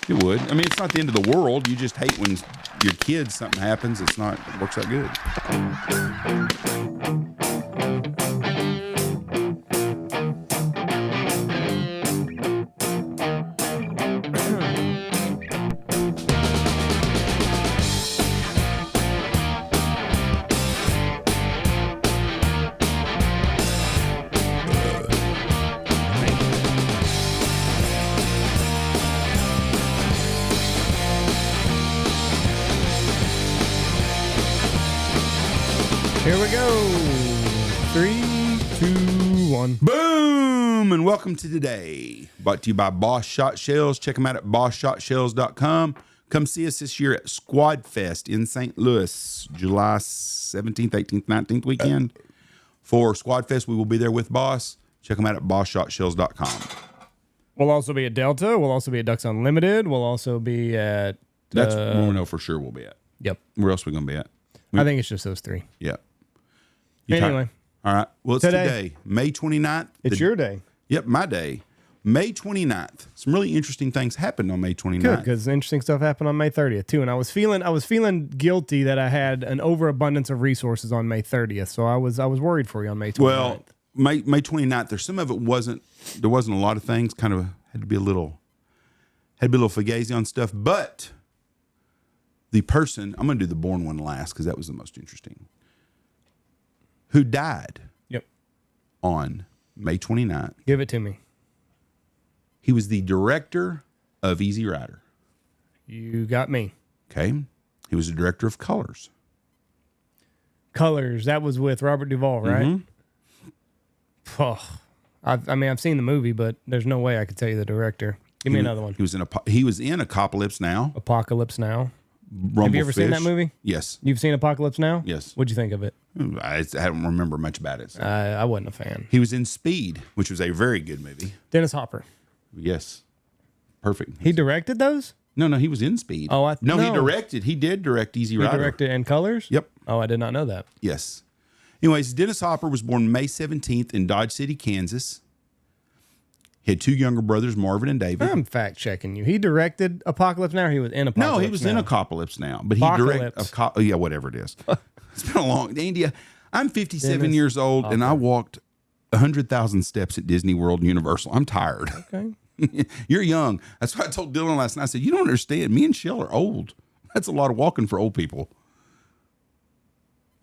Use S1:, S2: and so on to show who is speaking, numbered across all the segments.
S1: It would. I mean, it's not the end of the world. You just hate when your kids, something happens. It works out good.
S2: Here we go. 3, 2, 1.
S1: Boom! And welcome to today. Brought to you by Boss Shot Shells. Check them out at bosshotshells.com. Come see us this year at Squad Fest in St. Louis, July 17th, 18th, 19th weekend. For Squad Fest, we will be there with Boss. Check them out at bosshotshells.com.
S2: We'll also be at Delta. We'll also be at Ducks Unlimited. We'll also be at...
S1: That's where we know for sure we'll be at.
S2: Yep.
S1: Where else are we going to be at?
S2: I think it's just those three.
S1: Yeah.
S2: Anyway.
S1: All right. Well, it's today, May 29th.
S2: It's your day.
S1: Yep, my day. May 29th. Some really interesting things happened on May 29th.
S2: Good, because interesting stuff happened on May 30th too. And I was feeling guilty that I had an overabundance of resources on May 30th. So I was worried for you on May 29th.
S1: Well, May 29th, there's some of it there wasn't a lot of things, kind of had to be a little fugazi on stuff, but the person, I'm going to do the born one last because that was the most interesting, who died on May 29th.
S2: Give it to me.
S1: He was the director of Easy Rider.
S2: You got me.
S1: Okay. He was the director of Colors.
S2: Colors. That was with Robert Duvall, right?
S1: Mm-hmm.
S2: Oh, I've seen the movie, but there's no way I could tell you the director. Give me another one.
S1: He was in Apocalypse Now.
S2: Apocalypse Now.
S1: Have
S2: you ever seen that movie?
S1: Yes.
S2: You've seen Apocalypse Now?
S1: Yes.
S2: What'd you think of it?
S1: I don't remember much about it. So.
S2: I wasn't a fan.
S1: He was in Speed, which was a very good movie.
S2: Dennis Hopper.
S1: Yes. Perfect.
S2: He directed those?
S1: No, he was in Speed.
S2: Oh,
S1: no, he directed. He did direct Easy Rider.
S2: He directed in Colors?
S1: Yep.
S2: Oh, I did not know that.
S1: Yes. Anyways, Dennis Hopper was born May 17th in Dodge City, Kansas. He had two younger brothers, Marvin and David.
S2: I'm fact checking you. He directed Apocalypse Now, or he was in Apocalypse Now?
S1: No, he was in Apocalypse Now, but he directed yeah, whatever it is. It's been a long Andy, I'm 57 years old and I walked 100,000 steps at Disney World and Universal. I'm tired.
S2: Okay.
S1: You're young. That's what I told Dylan last night. I said, you don't understand. Me and Shell are old. That's a lot of walking for old people.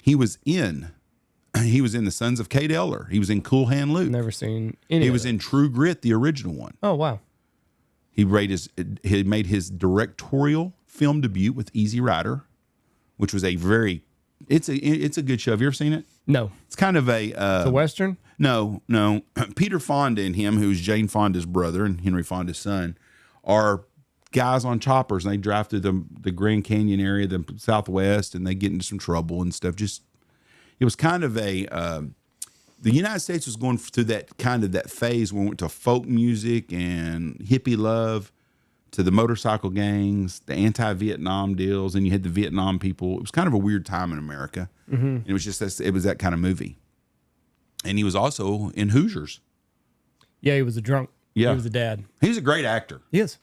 S1: He was in The Sons of Kate Eller. He was in Cool Hand Luke.
S2: Never seen any.
S1: He was in True Grit, the original one.
S2: Oh, wow.
S1: He made his directorial film debut with Easy Rider, which was it's a good show. Have you ever seen it?
S2: No.
S1: It's kind of a
S2: Western?
S1: No. Peter Fonda and him, who's Jane Fonda's brother and Henry Fonda's son, are guys on choppers, and they drive through the Grand Canyon area, the Southwest, and they get into some trouble and stuff. It was kind of the United States was going through that phase where we went to folk music and hippie love, to the motorcycle gangs, the anti-Vietnam deals, and you had the Vietnam people. It was kind of a weird time in America. Mm-hmm. And it was that kind of movie. And he was also in Hoosiers.
S2: Yeah, he was a drunk.
S1: Yeah.
S2: He was a dad.
S1: He's a great actor.
S2: Yes.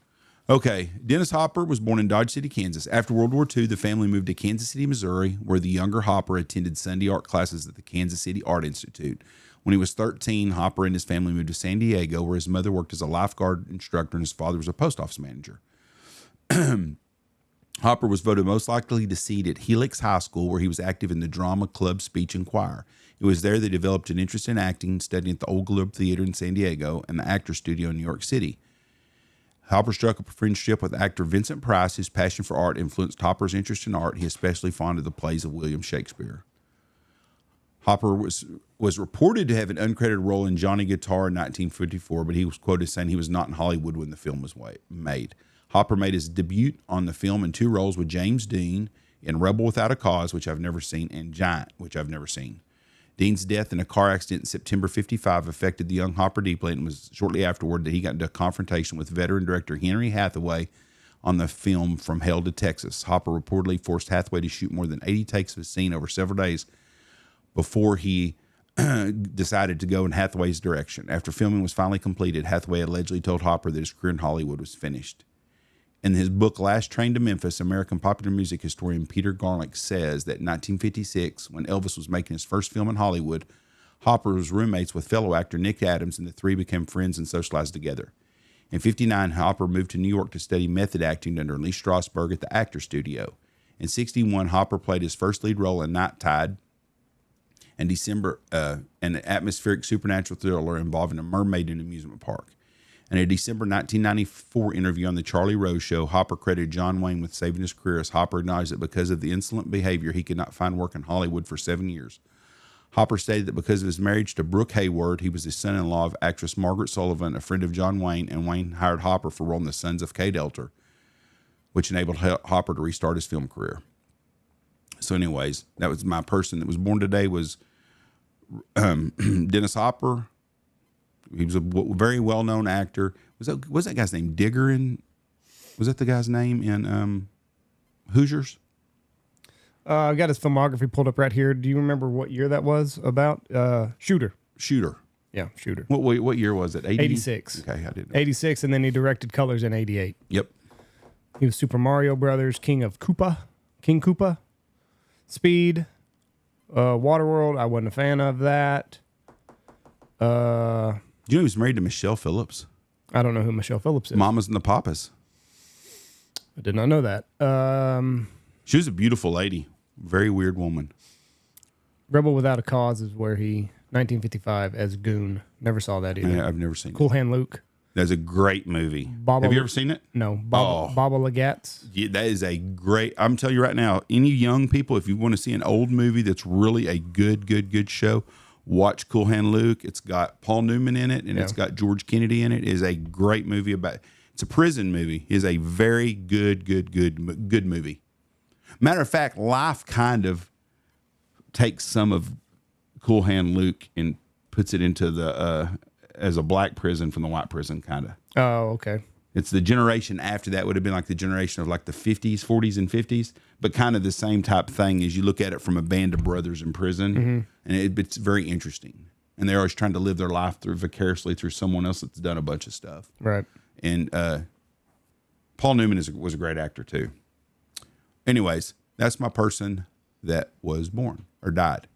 S1: Okay. Dennis Hopper was born in Dodge City, Kansas. After World War II, the family moved to Kansas City, Missouri, where the younger Hopper attended Sunday art classes at the Kansas City Art Institute. When he was 13, Hopper and his family moved to San Diego, where his mother worked as a lifeguard instructor and his father was a post office manager. Hopper was voted most likely to succeed at Helix High School, where he was active in the drama, club, speech, and choir. It was there that he developed an interest in acting, studying at the Old Globe Theater in San Diego and the Actors Studio in New York City. Hopper struck up a friendship with actor Vincent Price, whose passion for art influenced Hopper's interest in art. He especially fond of the plays of William Shakespeare. Hopper was reported to have an uncredited role in Johnny Guitar in 1954, but he was quoted saying he was not in Hollywood when the film was made. Hopper made his debut on the film in two roles with James Dean in Rebel Without a Cause, which I've never seen, and Giant, which I've never seen. Dean's death in a car accident in September 55 affected the young Hopper deeply, and it was shortly afterward that he got into a confrontation with veteran director Henry Hathaway on the film From Hell to Texas. Hopper reportedly forced Hathaway to shoot more than 80 takes of a scene over several days before he decided to go in Hathaway's direction. After filming was finally completed, Hathaway allegedly told Hopper that his career in Hollywood was finished. In his book, Last Train to Memphis, American popular music historian Peter Garlick says that in 1956, when Elvis was making his first film in Hollywood, Hopper was roommates with fellow actor Nick Adams, and the three became friends and socialized together. In 59, Hopper moved to New York to study method acting under Lee Strasberg at the Actor Studio. In 61, Hopper played his first lead role in Night Tide, and an atmospheric supernatural thriller involving a mermaid in an amusement park. In a December 1994 interview on The Charlie Rose Show, Hopper credited John Wayne with saving his career, as Hopper acknowledged that because of the insolent behavior, he could not find work in Hollywood for 7 years. Hopper stated that because of his marriage to Brooke Hayward, he was the son-in-law of actress Margaret Sullivan, a friend of John Wayne, and Wayne hired Hopper for a role in The Sons of Kate Elter, which enabled Hopper to restart his film career. So anyways, that was my person that was born today was Dennis Hopper. He was a very well-known actor. Was that guy's name Digger was that the guy's name in Hoosiers?
S2: I got his filmography pulled up right here. Do you remember what year that was about? Shooter. Yeah, Shooter.
S1: What year was it?
S2: 86.
S1: Okay, I didn't know.
S2: 86, and then he directed Colors in 88.
S1: Yep.
S2: He was Super Mario Brothers, King Koopa, Speed, Waterworld. I wasn't a fan of that.
S1: Do you know he was married to Michelle Phillips?
S2: I don't know who Michelle Phillips is.
S1: Mamas and the Papas.
S2: I did not know that.
S1: She was a beautiful lady. Very weird woman.
S2: Rebel Without a Cause is where 1955 as Goon. Never saw that either.
S1: I've never seen it.
S2: Cool Hand Luke.
S1: That's a great movie. Have you ever seen it?
S2: No. Baba Lagatz.
S1: Yeah, that is a great. I'm telling you right now, any young people, if you want to see an old movie that's really a good show, watch Cool Hand Luke. It's got Paul Newman in it, and it's got George Kennedy in it. It is a great movie it's a prison movie. It is a very good movie. Matter of fact, life kind of takes some of Cool Hand Luke and puts it into the as a black prison from the white prison, kind of.
S2: Oh, okay.
S1: It's the generation after that would have been like the generation of like the 50s, 40s, and 50s, but kind of the same type thing as you look at it from a band of brothers in prison, and it's very interesting. And they're always trying to live their life vicariously through someone else that's done a bunch of stuff.
S2: Right.
S1: And Paul Newman was a great actor too. Anyways, that's my person that was born or died.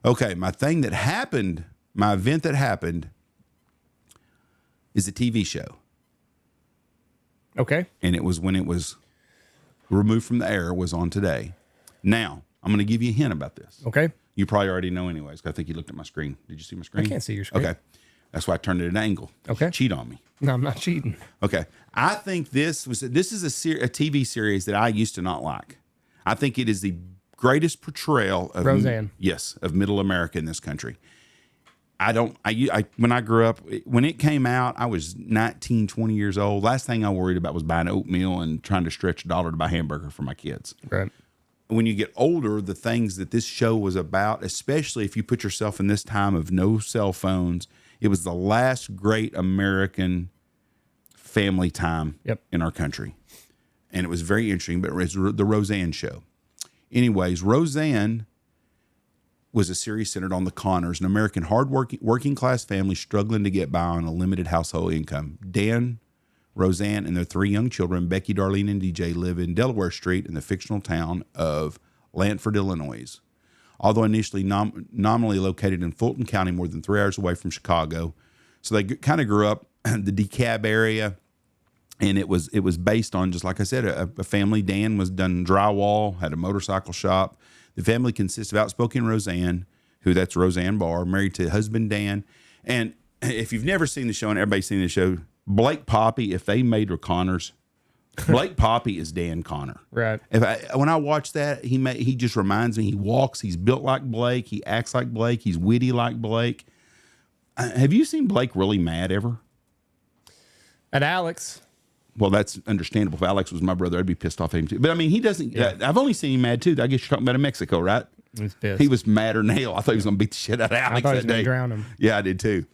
S1: Okay, my event that happened is a TV show.
S2: Okay.
S1: And it was when it was removed from the air, was on today. Now, I'm going to give you a hint about this.
S2: Okay.
S1: You probably already know anyways, 'cause I think you looked at my screen. Did you see my screen?
S2: I can't see your screen.
S1: Okay. That's why I turned it at an angle.
S2: Okay.
S1: Cheat on me.
S2: No, I'm not cheating.
S1: Okay. I think this is a TV series that I used to not like. I think it is the greatest portrayal of
S2: Roseanne.
S1: Yes, of middle America in this country. When I grew up, when it came out, I was 19, 20 years old. Last thing I worried about was buying oatmeal and trying to stretch $1 to buy a hamburger for my kids.
S2: Right.
S1: When you get older, the things that this show was about, especially if you put yourself in this time of no cell phones, it was the last great American family time in our country. And it was very interesting, but it was the Roseanne show. Anyways, Roseanne was a series centered on the Connors, an American working class family struggling to get by on a limited household income. Dan, Roseanne, and their 3 young children, Becky, Darlene, and DJ, live in Delaware Street in the fictional town of Lanford, Illinois. Although initially nominally located in Fulton County, more than 3 hours away from Chicago. So they kind of grew up in the DeKalb area, and it was based on, just like I said, a family. Dan was done drywall, had a motorcycle shop. The family consists of outspoken Roseanne, that's Roseanne Barr, married to husband Dan. And if you've never seen the show, and everybody's seen the show, Blake Poppy, if they made her Connors, Blake Poppy is Dan Connor.
S2: Right.
S1: When I watch that, he just reminds me. He walks. He's built like Blake. He acts like Blake. He's witty like Blake. Have you seen Blake really mad ever?
S2: At Alex.
S1: Well, that's understandable. If Alex was my brother, I'd be pissed off at him too. But I mean, he doesn't. I've only seen him mad too. I guess you're talking about in Mexico, right?
S2: He's pissed.
S1: He was madder than hell. I thought he was going to beat the shit out of Alex
S2: I thought he was
S1: that
S2: going
S1: day.
S2: to drown him.
S1: Yeah, I did too.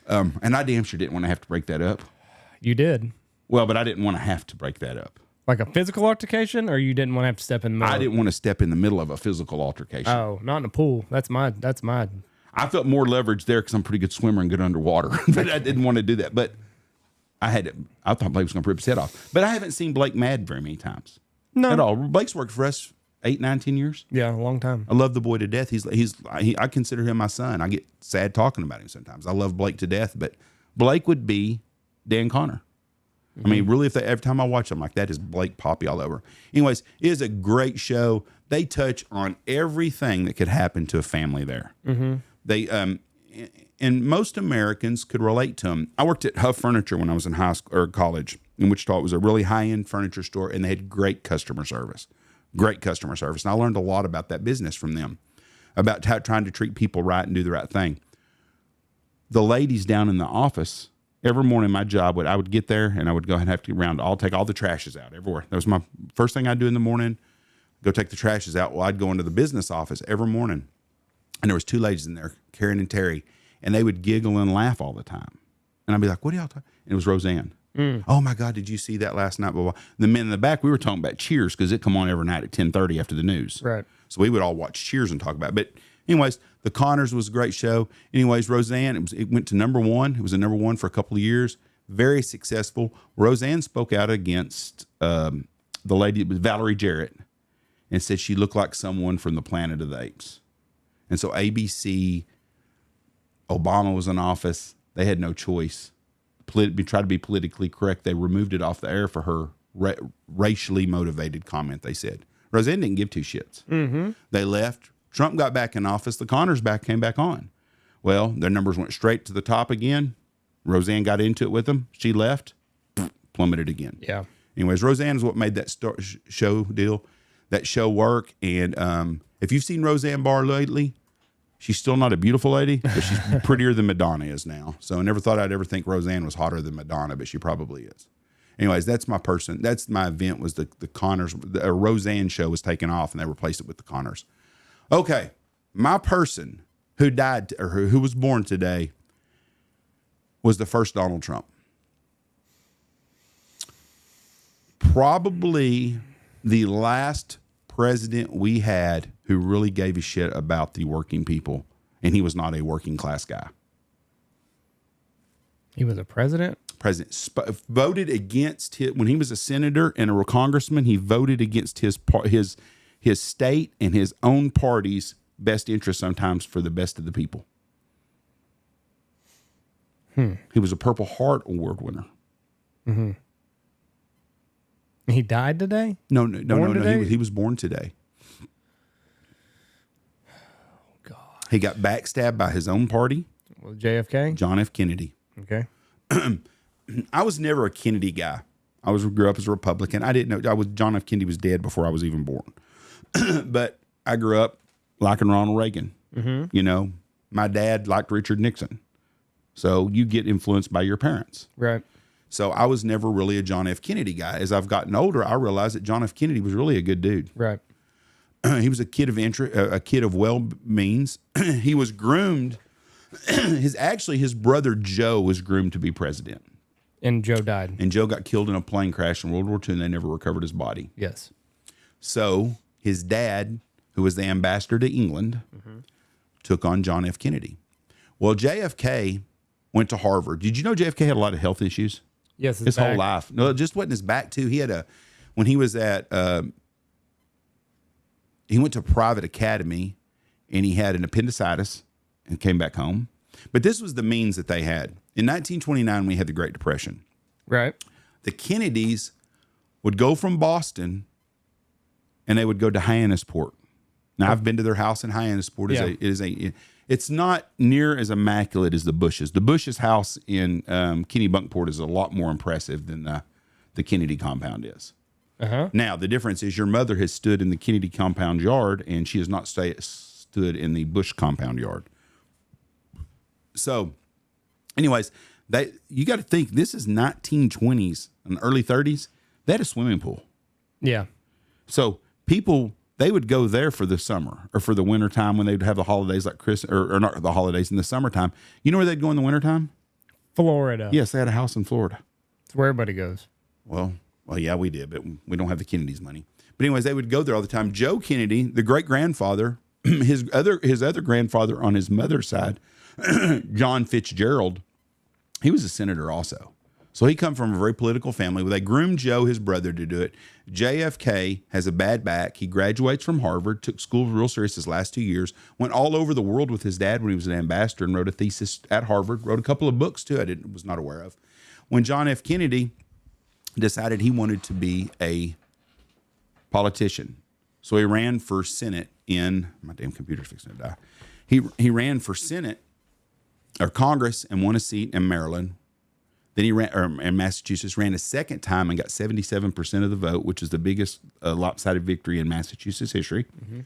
S1: And I damn sure didn't want to have to break that up.
S2: You did.
S1: Well, but I didn't want to have to break that up.
S2: Like a physical altercation, or you didn't want to have to step in the middle?
S1: I didn't want to step in the middle of a physical altercation.
S2: Oh, not in a pool. That's my.
S1: I felt more leverage there because I'm a pretty good swimmer and good underwater. But I didn't want to do that. But I thought Blake was going to rip his head off, but I haven't seen Blake mad very many times.
S2: No.
S1: At all. Blake's worked for us 8, 9, 10 years.
S2: Yeah, a long time.
S1: I love the boy to death. I consider him my son. I get sad talking about him sometimes. I love Blake to death, but Blake would be Dan Connor. I mean, really, every time I watch them, like, that is Blake Poppy all over. Anyways, it is a great show. They touch on everything that could happen to a family there. They and most Americans could relate to them. I worked at Huff Furniture when I was in high school or college in Wichita. It was a really high-end furniture store, and they had great customer service. Great customer service. And I learned a lot about that business from them, about trying to treat people right and do the right thing. The ladies down in the office, every morning my job, I would get there and I would go ahead and have to get around. I'll take all the trashes out everywhere. That was my first thing I'd do in the morning, go take the trashes out. Well, I'd go into the business office every morning, and there was 2 ladies in there, Karen and Terry, and they would giggle and laugh all the time. And I'd be like, what are y'all talking? And it was Roseanne. Oh my God, did you see that last night? Blah, blah. The men in the back, we were talking about Cheers because it come on every night at 10:30 after the news.
S2: Right.
S1: So we would all watch Cheers and talk about it. But anyways, The Connors was a great show. Anyways, Roseanne, it went to #1. It was a #1 for a couple of years. Very successful. Roseanne spoke out against the lady, it was Valerie Jarrett, and said she looked like someone from the Planet of the Apes. And so ABC, Obama was in office. They had no choice. Try to be politically correct. They removed it off the air for her racially motivated comment, they said. Roseanne didn't give 2 shits. They left. Trump got back in office. The Connors came back on. Well, their numbers went straight to the top again. Roseanne got into it with them. She left, plummeted again.
S2: Yeah.
S1: Anyways, Roseanne is what made that show work. And if you've seen Roseanne Barr lately, she's still not a beautiful lady, but she's prettier than Madonna is now. So I never thought I'd ever think Roseanne was hotter than Madonna, but she probably is. Anyways, that's my person. That's my event was the Connors. The Roseanne show was taken off, and they replaced it with the Connors. Okay, my person who died or who was born today was the first Donald Trump. Probably the last president we had who really gave a shit about the working people, and he was not a working class guy.
S2: He was a president?
S1: Voted against his, when he was a senator and a congressman, he voted against his state and his own party's best interest sometimes for the best of the people. He was a Purple Heart Award winner.
S2: He died today?
S1: No. He was born today.
S2: Oh, God.
S1: He got backstabbed by his own party.
S2: Well, JFK?
S1: John F. Kennedy.
S2: Okay.
S1: I was never a Kennedy guy. Grew up as a Republican. I didn't know John F. Kennedy was dead before I was even born. But I grew up liking Ronald Reagan. You know, my dad liked Richard Nixon. So you get influenced by your parents.
S2: Right.
S1: So I was never really a John F. Kennedy guy. As I've gotten older, I realized that John F. Kennedy was really a good dude.
S2: Right.
S1: He was a kid of well means. He was groomed. His brother Joe was groomed to be president.
S2: And Joe died.
S1: And Joe got killed in a plane crash in World War II, and they never recovered his body.
S2: Yes.
S1: So his dad, who was the ambassador to England, took on John F. Kennedy. Well, JFK went to Harvard. Did you know JFK had a lot of health issues?
S2: Yes,
S1: his whole life. No, it just wasn't his back too. He had when he was at, he went to a private academy, and he had an appendicitis and came back home. But this was the means that they had. In 1929, we had the Great Depression.
S2: Right.
S1: The Kennedys would go from Boston, and they would go to Hyannisport. Now, I've been to their house in Hyannisport. It's not near as immaculate as the Bushes. The Bushes' house in Kennebunkport is a lot more impressive than the Kennedy compound is. Now, the difference is your mother has stood in the Kennedy compound yard, and she has not stood in the Bush compound yard. So, anyways, you got to think this is 1920s and early 30s. They had a swimming pool.
S2: Yeah.
S1: So people, they would go there for the summer or for the winter time when they'd have the holidays like Christmas or not the holidays in the summertime. You know where they'd go in the wintertime?
S2: Florida.
S1: Yes, they had a house in Florida.
S2: It's where everybody goes.
S1: Well, yeah, we did, but we don't have the Kennedys' money. But anyways, they would go there all the time. Joe Kennedy, the great grandfather, his other grandfather on his mother's side, John Fitzgerald, he was a senator also. So he come from a very political family. Well, they groomed Joe, his brother, to do it. JFK has a bad back. He graduates from Harvard, took school real serious his last 2 years, went all over the world with his dad when he was an ambassador and wrote a thesis at Harvard, wrote a couple of books too I was not aware of. When John F. Kennedy decided he wanted to be a politician, so he ran for Senate my damn computer's fixing to die. He ran for Senate or Congress and won a seat in Maryland. Then he ran in Massachusetts, ran a second time and got 77% of the vote, which is the biggest lopsided victory in Massachusetts history. Mm-hmm.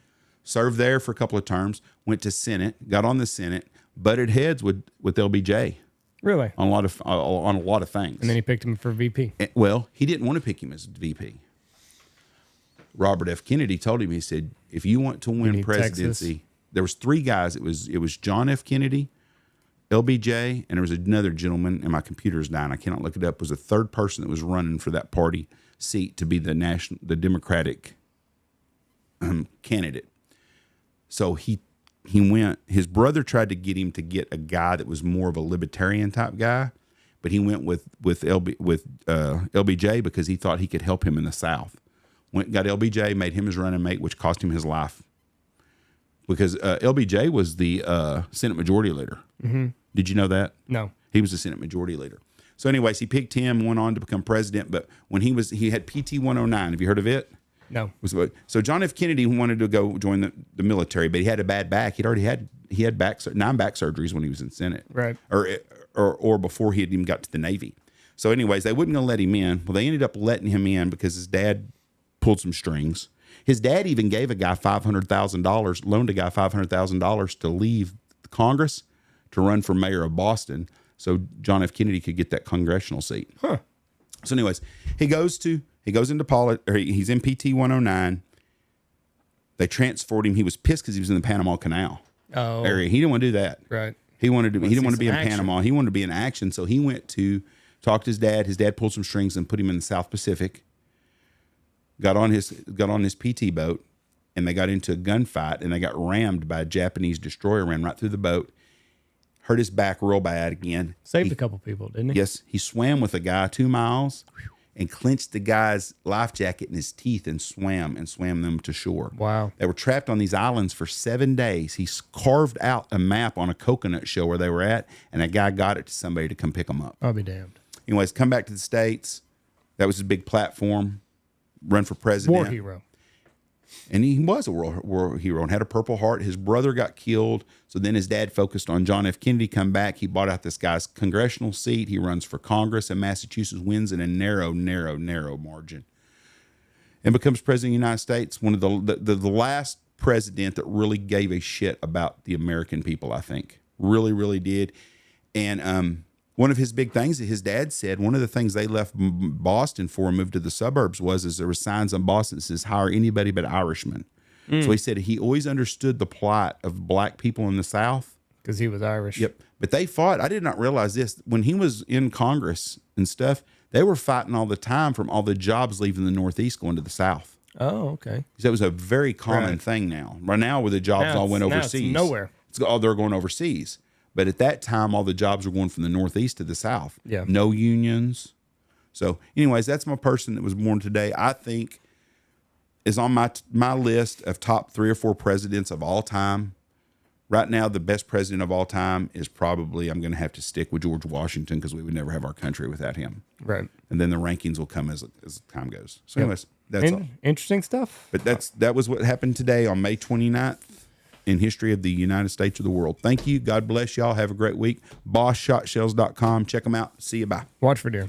S1: Served there for a couple of terms, went to Senate, got on the Senate, butted heads with LBJ.
S2: Really?
S1: On a lot of things.
S2: And then he picked him for VP.
S1: Well, he didn't want to pick him as VP. Robert F. Kennedy told him, he said, if you want to win presidency, Texas. There was 3 guys. It was John F. Kennedy, LBJ, and there was another gentleman, and my computer's dying. I cannot look it up. It was a third person that was running for that party seat to be the Democratic candidate. So he went. His brother tried to get him to get a guy that was more of a libertarian type guy, but he went with LBJ because he thought he could help him in the South. Got LBJ, made him his running mate, which cost him his life. Because LBJ was the Senate Majority Leader. Mm-hmm. Did you know that?
S2: No.
S1: He was the Senate Majority Leader. So anyways, he picked him, went on to become president. But when he had PT 109. Have you heard of it?
S2: No.
S1: So John F. Kennedy wanted to go join the military, but he had a bad back. He had 9 back surgeries when he was in Senate.
S2: Right.
S1: Or before he had even got to the Navy. So anyways, they wouldn't let him in. Well, they ended up letting him in because his dad pulled some strings. His dad even gave loaned a guy $500,000 to leave Congress to run for mayor of Boston so John F. Kennedy could get that congressional seat.
S2: Huh.
S1: So anyways, he's in PT 109. They transferred him. He was pissed because he was in the Panama Canal area. He didn't want to do that.
S2: Right.
S1: He didn't want to be in Panama. He wanted to be in action. So he went to talk to his dad. His dad pulled some strings and put him in the South Pacific. Got on his PT boat, and they got into a gunfight, and they got rammed by a Japanese destroyer. Ran right through the boat, hurt his back real bad again.
S2: Saved a couple people, didn't he?
S1: Yes, he swam with a guy 2 miles, and clenched the guy's life jacket in his teeth and swam them to shore.
S2: Wow!
S1: They were trapped on these islands for 7 days. He carved out a map on a coconut shell where they were at, and a guy got it to somebody to come pick them up.
S2: I'll be damned.
S1: Anyways, come back to the States. That was his big platform. Run for president.
S2: War hero.
S1: And he was a war hero and had a Purple Heart. His brother got killed. So then his dad focused on John F. Kennedy. Come back. He bought out this guy's congressional seat. He runs for Congress in Massachusetts, wins in a narrow margin, and becomes president of the United States. One of the last president that really gave a shit about the American people, I think. Really, really did. And one of his big things that his dad said, one of the things they left Boston for and moved to the suburbs was there were signs in Boston that says, hire anybody but Irishmen. So he said he always understood the plight of black people in the South.
S2: Because he was Irish.
S1: Yep. But they fought. I did not realize this. When he was in Congress and stuff, they were fighting all the time from all the jobs leaving the Northeast going to the South.
S2: Oh, okay.
S1: That was a very common thing now. Right now, where the jobs all went overseas.
S2: It's nowhere.
S1: They're going overseas. But at that time, all the jobs were going from the Northeast to the South.
S2: Yeah.
S1: No unions. So, anyways, that's my person that was born today. I think is on my list of top 3 or 4 presidents of all time. Right now, the best president of all time is probably, I'm going to have to stick with George Washington because we would never have our country without him.
S2: Right.
S1: And then the rankings will come as time goes. So, anyways, that's all.
S2: Interesting stuff.
S1: But that was what happened today on May 29th. In history of the United States or the world. Thank you. God bless y'all. Have a great week. BossShotShells.com. Check them out. See you. Bye.
S2: Watch for deer.